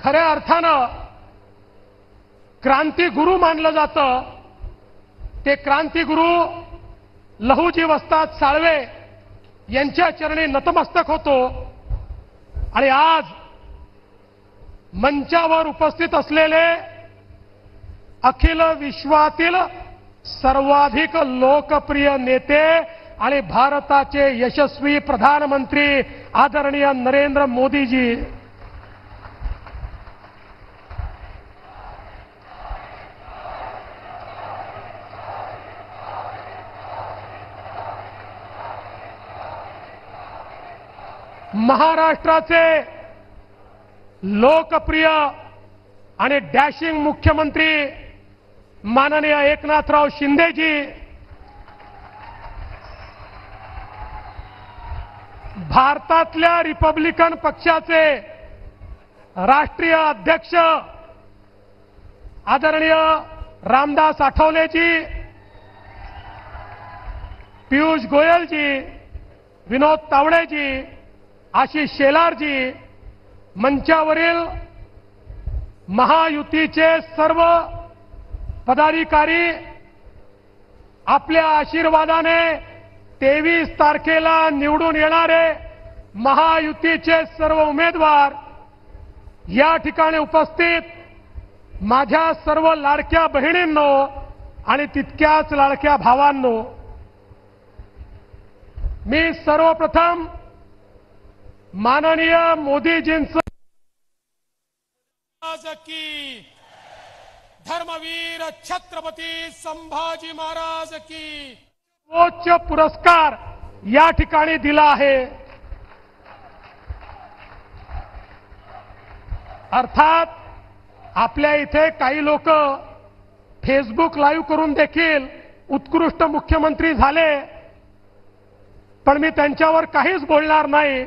खऱ्या अर्थानं क्रांतिगुरू मानलं जातं ते क्रांतिगुरू लहुजी वस्ताद साळवे यांच्या चरणी नतमस्तक होतो। आणि आज मंचावर उपस्थित असलेले अखिल विश्वातील सर्वाधिक लोकप्रिय नेते आणि भारताचे यशस्वी प्रधानमंत्री आदरणीय नरेंद्र मोदीजी, महाराष्ट्राचे लोकप्रिय आणि डॅशिंग मुख्यमंत्री माननीय एकनाथराव शिंदेजी, भारतातल्या रिपब्लिकन पक्षाचे राष्ट्रीय अध्यक्ष आदरणीय रामदास आठवलेजी, पीयूष गोयलजी, विनोद तावडेजी, आशिष शेलारजी, मंचावरील महायुतीचे सर्व पदाधिकारी, आपल्या आशीर्वादाने 23 तारखेला निवडून येणारे महायुतीचे सर्व उमेदवार, या ठिकाणी उपस्थित माझ्या सर्व लाडक्या बहिणींनो आणि तितक्याच लाडक्या भावांनो, मी सर्वप्रथम माननीय मोदीजींचं की धर्मवीर छत्रपती संभाजी महाराज की सर्वोच्च पुरस्कार या ठिकाणी दिला आहे। अर्थात आपल्या इथे काही लोक फेसबुक लाईव्ह करून देखील उत्कृष्ट मुख्यमंत्री झाले, पण मी त्यांच्यावर काहीच बोलणार नाही।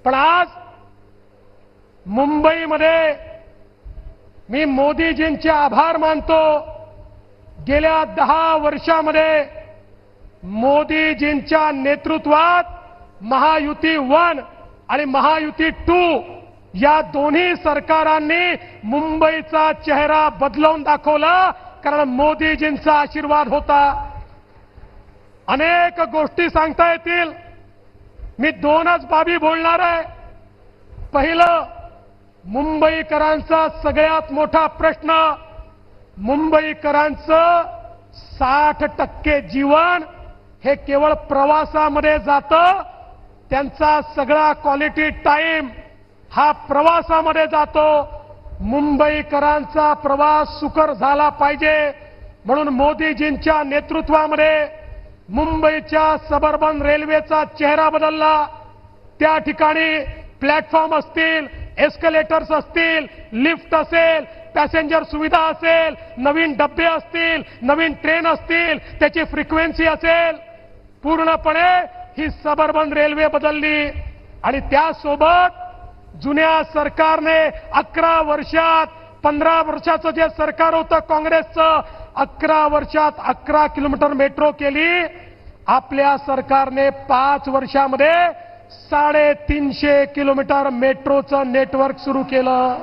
पण आज मुंबईमध्ये मी मोदीजींचे आभार मानतो। गेल्या 10 वर्षामध्ये मोदीजींच्या नेतृत्वात महायुती 1 आणि महायुती 2 या दोन्ही सरकारांनी मुंबईचा चेहरा बदलवून दाखवला, कारण मोदीजींचा आशीर्वाद होता। अनेक गोष्टी सांगता येतील, मी 2च बाबी बोलणार आहे। पहिलं, मुंबईकरांचा सगळ्यात मोठा प्रश्न, मुंबईकरांचं 60% जीवन हे केवळ प्रवासामध्ये जातं। त्यांचा सगळा क्वालिटी टाइम हा प्रवासामध्ये जातो। मुंबईकरांचा प्रवास सुकर झाला पाहिजे म्हणून मोदीजींच्या नेतृत्वामध्ये मुंबईच्या सबअर्बन रेल्वेचा चेहरा बदलला। त्या ठिकाणी प्लॅटफॉर्म असतील, एस्केलेटर्स असतील, लिफ्ट असेल, पॅसेंजर सुविधा असेल, नवीन डब्बे असतील, नवीन ट्रेन असतील, त्याची फ्रिक्वेन्सी असेल, पूर्णपणे ही सबअर्बन रेल्वे बदलली। आणि त्यासोबत जुन्या सरकारने 11 वर्षात 15 वर्षाचं जे सरकार होतं काँग्रेसचं, 11 वर्षात 11 किलोमीटर मेट्रो केली। आपल्या सरकारने 5 वर्षामध्ये 350 किलोमीटर मेट्रोचं नेटवर्क सुरू केलं।